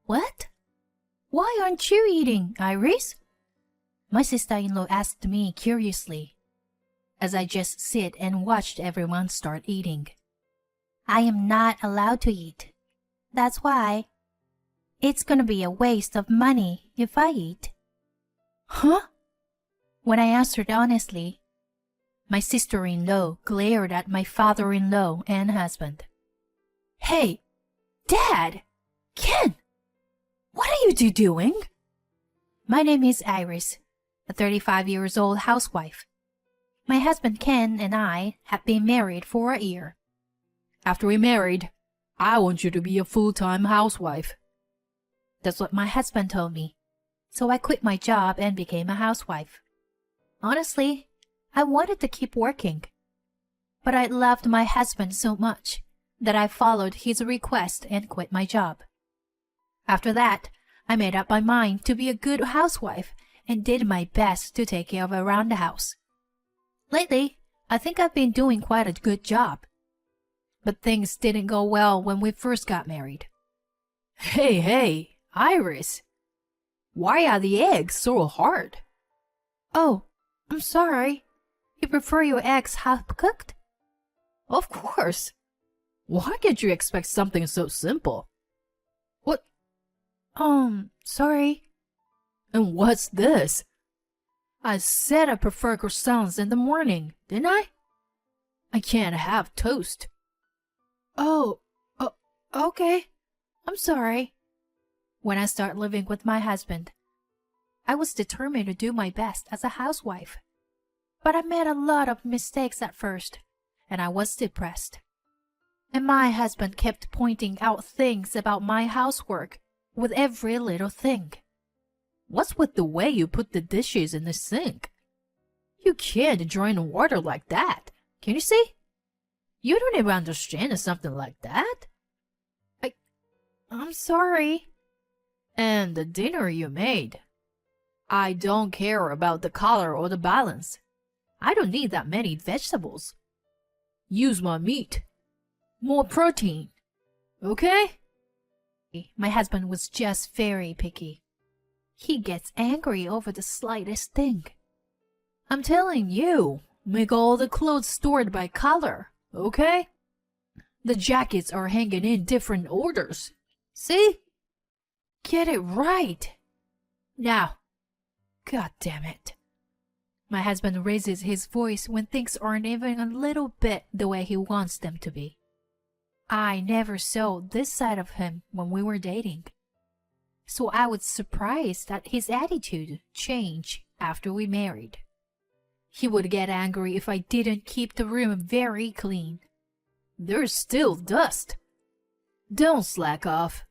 What? Why aren't you eating, Iris? My sister-in-law asked me curiously, as I just sit and watched everyone start eating. I am not allowed to eat. That's why. It's gonna be a waste of money if I eat. Huh? When I answered honestly, my sister-in-law glared at my father-in-law and husband. Hey, Dad! Ken! What are you two doing? My name is Iris, a 35 years old housewife. My husband Ken and I have been married for a year. After we married, I want you to be a full-time housewife. That's what my husband told me. So I quit my job and became a housewife. Honestly, I wanted to keep working. But I loved my husband so much that I followed his request and quit my job. After that, I made up my mind to be a good housewife and did my best to take care of around the house. Lately, I think I've been doing quite a good job. But things didn't go well when we first got married. Hey, Iris! Why are the eggs so hard? Oh, I'm sorry. You prefer your eggs half-cooked? Of course. Why can't you expect something so simple? What? Sorry. And what's this? I said I prefer croissants in the morning, didn't I? I can't have toast. Oh, okay. I'm sorry. When I started living with my husband, I was determined to do my best as a housewife. But I made a lot of mistakes at first, and I was depressed. And my husband kept pointing out things about my housework with every little thing. What's with the way you put the dishes in the sink? You can't drain water like that, can you see? You don't even understand something like that. I'm sorry. And the dinner you made. I don't care about the color or the balance. I don't need that many vegetables. Use my meat. More protein. Okay? My husband was just very picky. He gets angry over the slightest thing. I'm telling you, make all the clothes stored by color, okay? The jackets are hanging in different orders. See? Get it right. Now, God damn it. My husband raises his voice when things aren't even a little bit the way he wants them to be. I never saw this side of him when we were dating. So I was surprised that his attitude changed after we married. He would get angry if I didn't keep the room very clean. There's still dust. Don't slack off.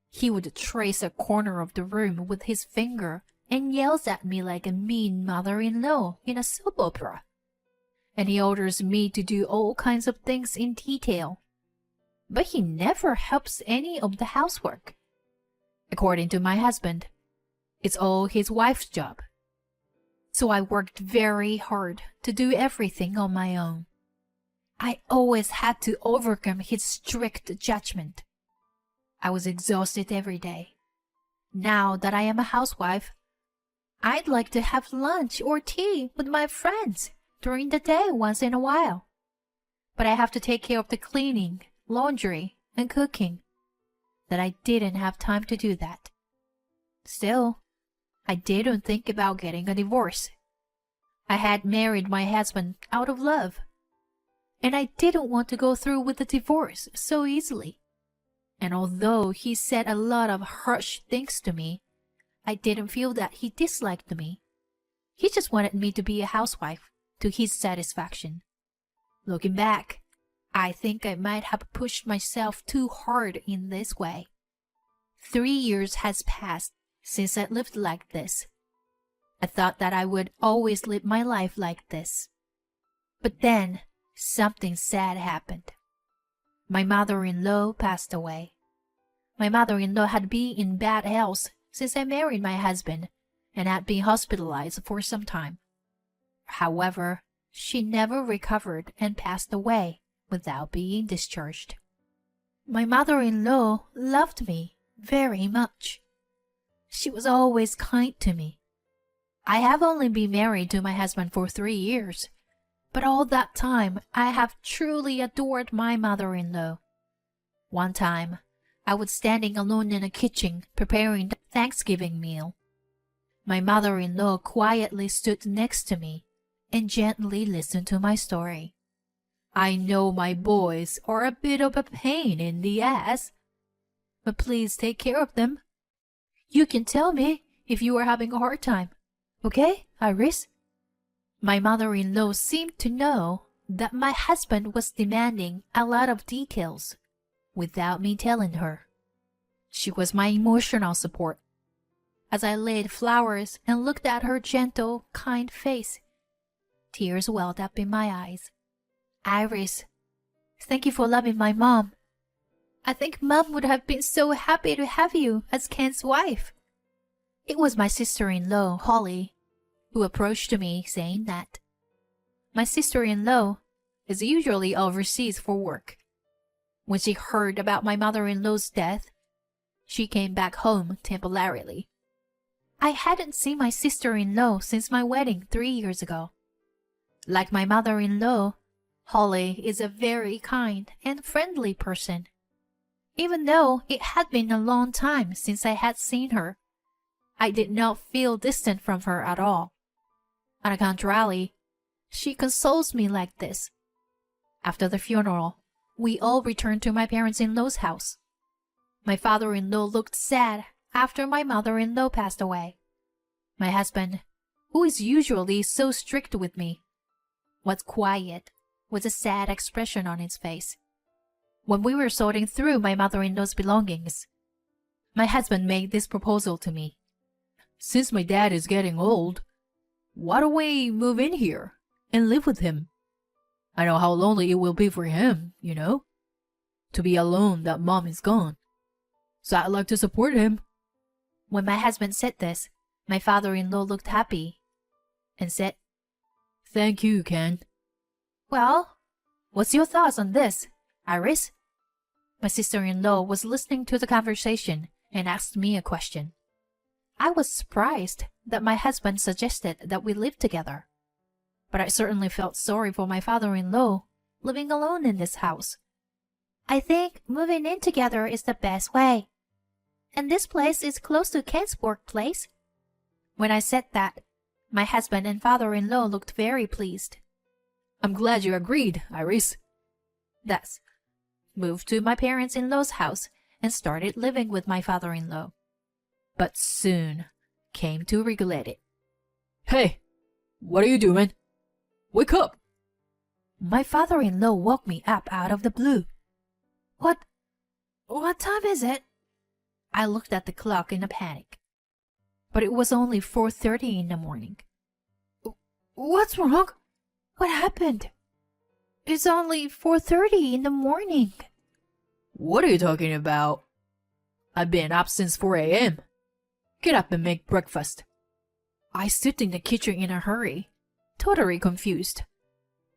He would trace a corner of the room with his finger and yells at me like a mean mother-in-law in a soap opera. And he orders me to do all kinds of things in detail. But he never helps any of the housework. According to my husband, it's all his wife's job. So I worked very hard to do everything on my own. I always had to overcome his strict judgment. I was exhausted every day. Now that I am a housewife, I'd like to have lunch or tea with my friends during the day once in a while. But I have to take care of the cleaning, laundry, and cooking. That I didn't have time to do that. Still, I didn't think about getting a divorce. I had married my husband out of love. And I didn't want to go through with the divorce so easily. And although he said a lot of harsh things to me, I didn't feel that he disliked me. He just wanted me to be a housewife to his satisfaction. Looking back, I think I might have pushed myself too hard in this way. 3 years has passed since I lived like this. I thought that I would always live my life like this. But then, something sad happened. My mother-in-law passed away. My mother-in-law had been in bad health since I married my husband and had been hospitalized for some time. However, she never recovered and passed away without being discharged. My mother-in-law loved me very much. She was always kind to me. I have only been married to my husband for 3 years, but all that time I have truly adored my mother-in-law. One time, I was standing alone in the kitchen preparing the Thanksgiving meal. My mother-in-law quietly stood next to me and gently listened to my story. I know my boys are a bit of a pain in the ass, but please take care of them. You can tell me if you are having a hard time. Okay, Iris? My mother-in-law seemed to know that my husband was demanding a lot of details without me telling her. She was my emotional support. As I laid flowers and looked at her gentle, kind face, tears welled up in my eyes. Iris, thank you for loving my mom. I think Mom would have been so happy to have you as Ken's wife. It was my sister-in-law, Holly, who approached me saying that. My sister-in-law is usually overseas for work. When she heard about my mother-in-law's death, she came back home temporarily. I hadn't seen my sister-in-law since my wedding 3 years ago. Like my mother-in-law, Holly is a very kind and friendly person. Even though it had been a long time since I had seen her, I did not feel distant from her at all. On the contrary, she consoles me like this. After the funeral, we all returned to my parents-in-law's house. My father-in-law looked sad after my mother-in-law passed away. My husband, who is usually so strict with me, was quiet with a sad expression on his face. When we were sorting through my mother-in-law's belongings, my husband made this proposal to me. Since my dad is getting old, why don't we move in here and live with him? I know how lonely it will be for him, you know, to be alone that Mom is gone. So I'd like to support him. When my husband said this, my father-in-law looked happy and said, Thank you, Ken. Well, what's your thoughts on this, Iris? My sister-in-law was listening to the conversation and asked me a question. I was surprised that my husband suggested that we live together, but I certainly felt sorry for my father-in-law living alone in this house. I think moving in together is the best way. And this place is close to Ken's workplace. When I said that, my husband and father-in-law looked very pleased. I'm glad you agreed, Iris. Thus, moved to my parents-in-law's house and started living with my father-in-law. But soon came to regret it. Hey, what are you doing? Wake up! My father-in-law woke me up out of the blue. What time is it? I looked at the clock in a panic. But it was only 4:30 in the morning. What's wrong? What happened? It's only 4:30 in the morning. What are you talking about? I've been up since 4 a.m. Get up and make breakfast. I stood in the kitchen in a hurry, totally confused,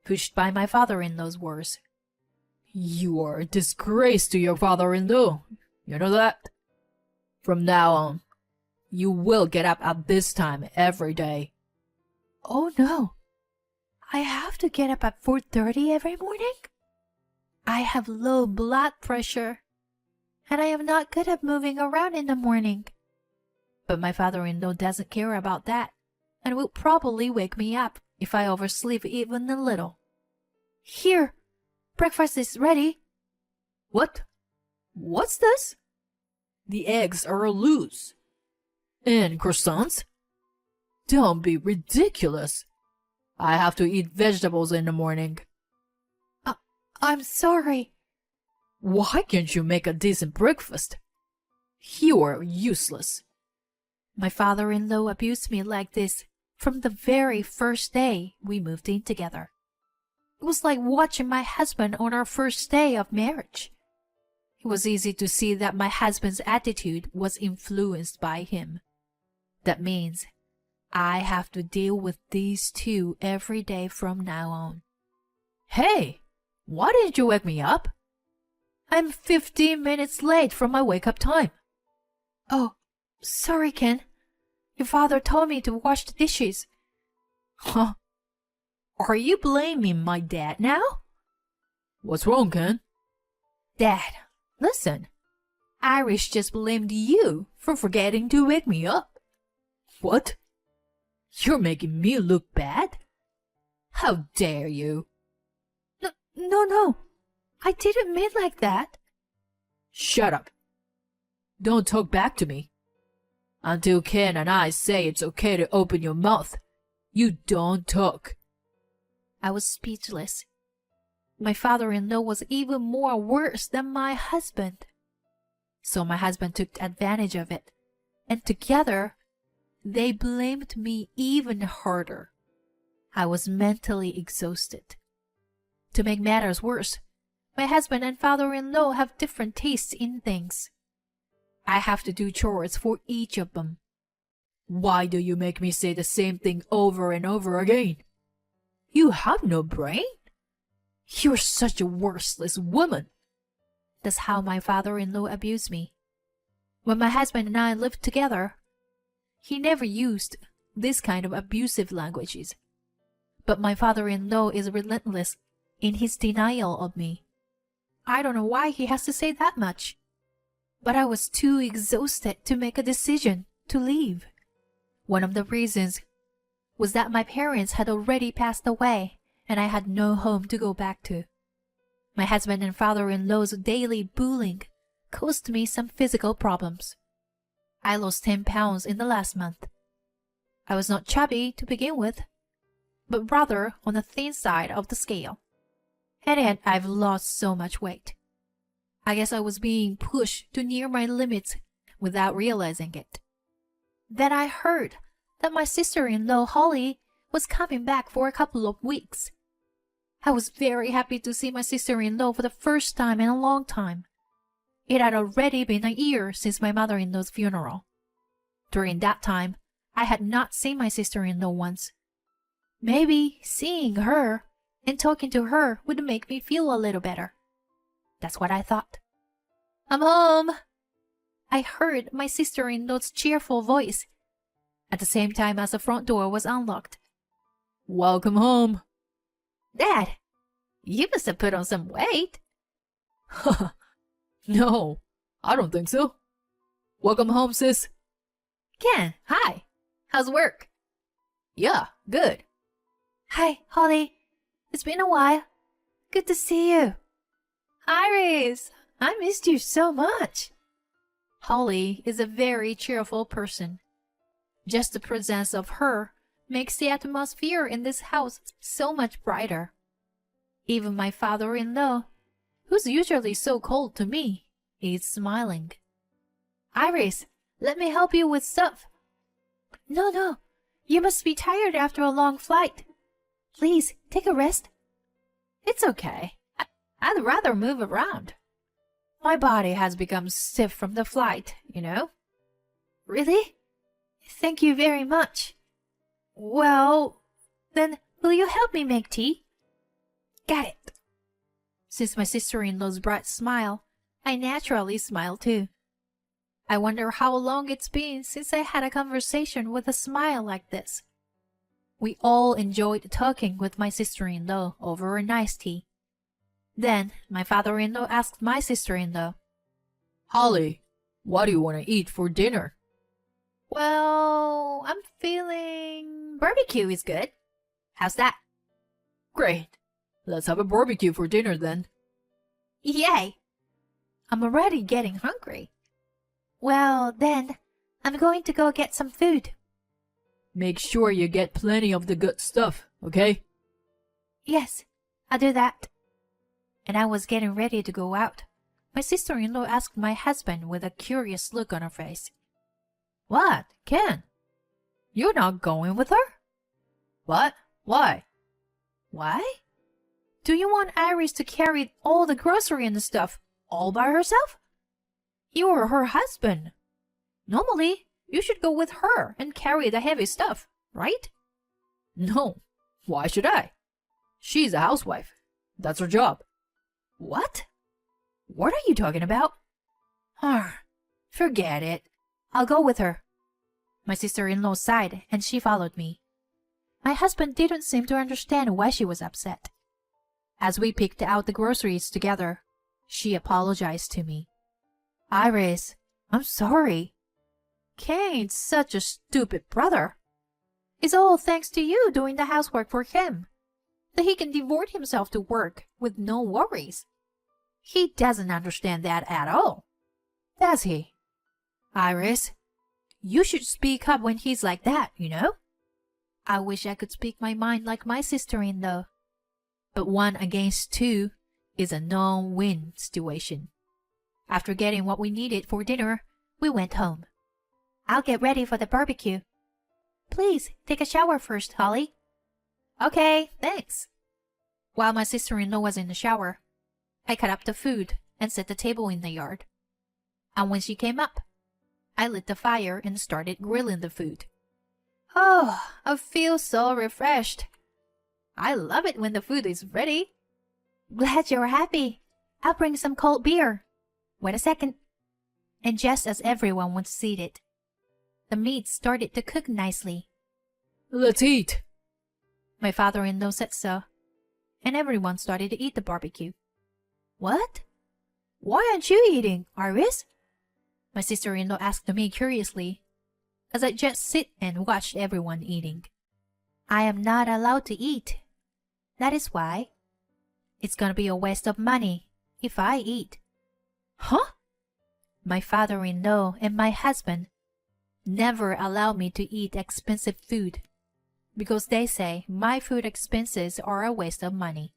pushed by my father-in-law's words. You are a disgrace to your father-in-law, you know that? From now on, you will get up at this time every day. Oh no, I have to get up at 4:30 every morning? I have low blood pressure, and I am not good at moving around in the morning. But my father-in-law doesn't care about that, and will probably wake me up if I oversleep even a little. Here, breakfast is ready. What? What's this? The eggs are loose. And croissants? Don't be ridiculous. I have to eat vegetables in the morning. I'm sorry. Why can't you make a decent breakfast? You are useless. My father-in-law abused me like this from the very first day we moved in together. It was like watching my husband on our first day of marriage. It was easy to see that my husband's attitude was influenced by him. That means I have to deal with these two every day from now on. Hey, why didn't you wake me up? I'm 15 minutes late from my wake-up time. Oh, sorry, Ken. Your father told me to wash the dishes. Huh? Are you blaming my dad now? What's wrong, Ken? Dad, listen. Irish just blamed you for forgetting to wake me up. What? You're making me look bad? How dare you? No. I didn't mean like that. Shut up. Don't talk back to me. Until Ken and I say it's okay to open your mouth, you don't talk. I was speechless. My father-in-law was even more worse than my husband. So my husband took advantage of it, and together they blamed me even harder. I was mentally exhausted. To make matters worse, my husband and father-in-law have different tastes in things. I have to do chores for each of them. Why do you make me say the same thing over and over again? You have no brain? You're such a worthless woman. That's how my father-in-law abused me. When my husband and I lived together, he never used this kind of abusive languages. But my father-in-law is relentless in his denial of me. I don't know why he has to say that much. But I was too exhausted to make a decision to leave. One of the reasons was that my parents had already passed away and I had no home to go back to. My husband and father-in-law's daily bullying caused me some physical problems. I lost 10 pounds in the last month. I was not chubby to begin with, but rather on the thin side of the scale. And yet I've lost so much weight. I guess I was being pushed to near my limits without realizing it. Then I heard that my sister-in-law Holly was coming back for a couple of weeks. I was very happy to see my sister-in-law for the first time in a long time. It had already been a year since my mother-in-law's funeral. During that time, I had not seen my sister-in-law once. Maybe seeing her and talking to her would make me feel a little better. That's what I thought. I'm home! I heard my sister-in-law's cheerful voice at the same time as the front door was unlocked. Welcome home. Dad, you must have put on some weight. No, I don't think so. Welcome home, sis. Ken, hi. How's work? Yeah, good. Hi, Holly. It's been a while. Good to see you. Iris, I missed you so much. Holly is a very cheerful person. Just the presence of her makes the atmosphere in this house so much brighter. Even my father-in-law, who's usually so cold to me, is smiling. Iris, let me help you with stuff. No, you must be tired after a long flight. Please, take a rest. It's okay. I'd rather move around. My body has become stiff from the flight, you know. Really? Thank you very much. Well, then will you help me make tea? Got it. Since my sister-in-law's bright smile, I naturally smile too. I wonder how long it's been since I had a conversation with a smile like this. We all enjoyed talking with my sister-in-law over a nice tea. Then my father-in-law asked my sister-in-law, Holly, what do you want to eat for dinner? Well, I'm feeling barbecue is good. How's that? Great. Let's have a barbecue for dinner then. Yay! I'm already getting hungry. Well, then, I'm going to go get some food. Make sure you get plenty of the good stuff, okay? Yes, I'll do that. And I was getting ready to go out. My sister-in-law asked my husband with a curious look on her face. What, Ken? You're not going with her? What? Why? Why? Do you want Iris to carry all the grocery and stuff all by herself? You're her husband. Normally, you should go with her and carry the heavy stuff, right? No, why should I? She's a housewife. That's her job. What? What are you talking about? Forget it. I'll go with her. My sister-in-law sighed, and she followed me. My husband didn't seem to understand why she was upset. As we picked out the groceries together, she apologized to me. Iris, I'm sorry. Kane's such a stupid brother. It's all thanks to you doing the housework for him, that he can devote himself to work with no worries. He doesn't understand that at all, does he? Iris, you should speak up when he's like that, you know? I wish I could speak my mind like my sister-in-law. But 1 against 2 is a no-win situation. After getting what we needed for dinner, we went home. I'll get ready for the barbecue. Please take a shower first, Holly. Okay, thanks. While my sister-in-law was in the shower, I cut up the food and set the table in the yard. And when she came up, I lit the fire and started grilling the food. Oh, I feel so refreshed. I love it when the food is ready. Glad you're happy. I'll bring some cold beer. Wait a second. And just as everyone was seated, the meat started to cook nicely. Let's eat. My father-in-law said so, and everyone started to eat the barbecue. What? Why aren't you eating, Iris? My sister-in-law asked me curiously, as I just sit and watched everyone eating. I am not allowed to eat. That is why. It's gonna be a waste of money if I eat. Huh? My father-in-law and my husband never allow me to eat expensive food because they say my food expenses are a waste of money.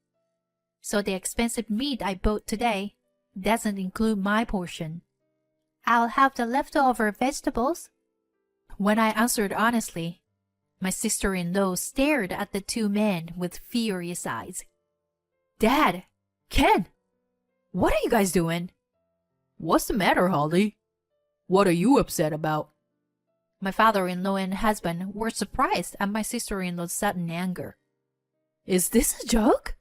So the expensive meat I bought today doesn't include my portion. I'll have the leftover vegetables. When I answered honestly, my sister-in-law stared at the 2 men with furious eyes. Dad! Ken! What are you guys doing? What's the matter, Holly? What are you upset about? My father-in-law and husband were surprised at my sister-in-law's sudden anger. Is this a joke?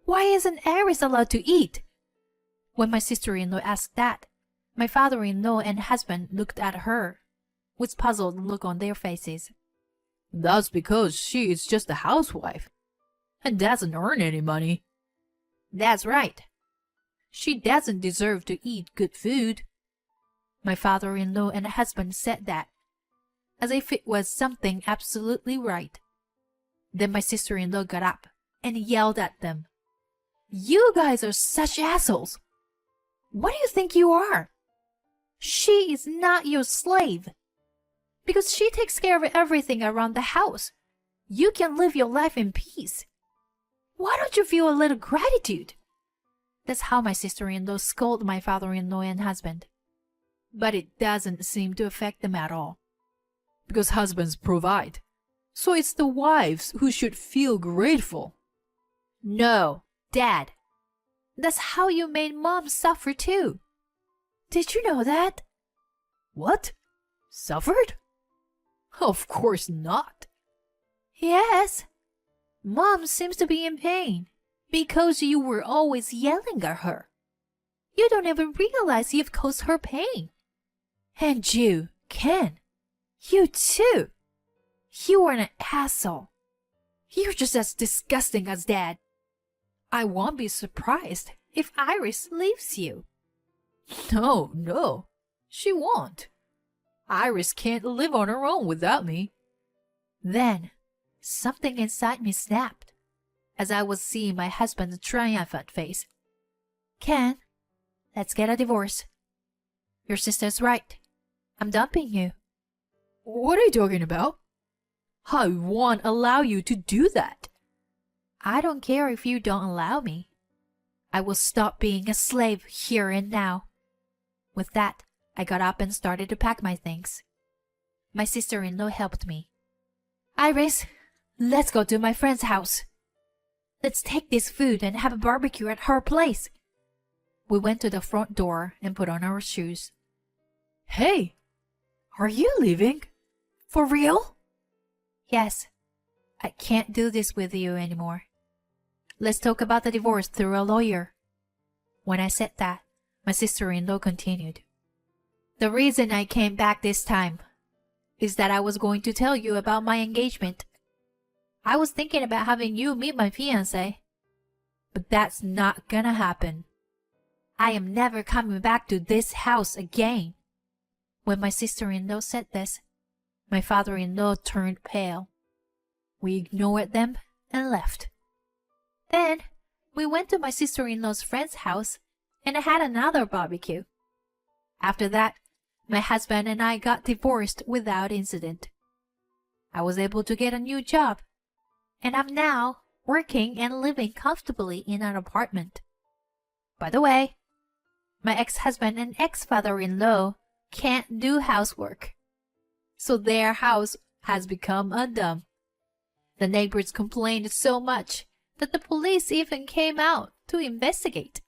Why isn't Iris allowed to eat? When my sister-in-law asked that, my father-in-law and husband looked at her, with puzzled look on their faces. That's because she is just a housewife, and doesn't earn any money. That's right. She doesn't deserve to eat good food. My father-in-law and husband said that, as if it was something absolutely right. Then my sister-in-law got up and yelled at them. You guys are such assholes! What do you think you are? She is not your slave. Because she takes care of everything around the house, you can live your life in peace. Why don't you feel a little gratitude? That's how my sister-in-law scolded my father-in-law and husband. But it doesn't seem to affect them at all. Because husbands provide. So it's the wives who should feel grateful. No, Dad. That's how you made Mom suffer too. Did you know that? What? Suffered? Of course not. Yes. Mom seems to be in pain because you were always yelling at her. You don't even realize you've caused her pain. And you, Ken, you too. You are an asshole. You're just as disgusting as Dad. I won't be surprised if Iris leaves you. No, she won't. Iris can't live on her own without me. Then, something inside me snapped, as I was seeing my husband's triumphant face. Ken, let's get a divorce. Your sister's right. I'm dumping you. What are you talking about? I won't allow you to do that. I don't care if you don't allow me. I will stop being a slave here and now. With that, I got up and started to pack my things. My sister-in-law helped me. Iris, let's go to my friend's house. Let's take this food and have a barbecue at her place. We went to the front door and put on our shoes. Hey, are you leaving? For real? Yes. I can't do this with you anymore. Let's talk about the divorce through a lawyer. When I said that, my sister-in-law continued. The reason I came back this time is that I was going to tell you about my engagement. I was thinking about having you meet my fiancé, but that's not gonna happen. I am never coming back to this house again. When my sister-in-law said this, my father-in-law turned pale. We ignored them and left. Then we went to my sister-in-law's friend's house and had another barbecue. After that, my husband and I got divorced without incident. I was able to get a new job, and I'm now working and living comfortably in an apartment. By the way, my ex-husband and ex-father-in-law can't do housework, so their house has become a dump. The neighbors complained so much that the police even came out to investigate.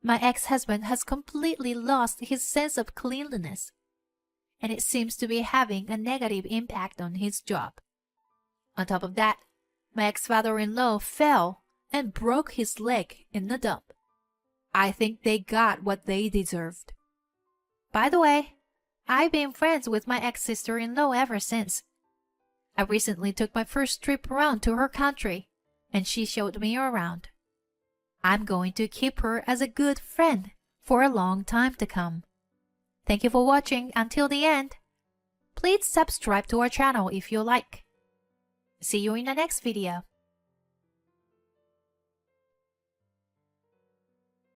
My ex-husband has completely lost his sense of cleanliness, and it seems to be having a negative impact on his job. On top of that, my ex-father-in-law fell and broke his leg in the dump. I think they got what they deserved. By the way, I've been friends with my ex-sister-in-law ever since. I recently took my first trip around to her country, and she showed me around. I'm going to keep her as a good friend for a long time to come. Thank you for watching until the end. Please subscribe to our channel if you like. See you in the next video.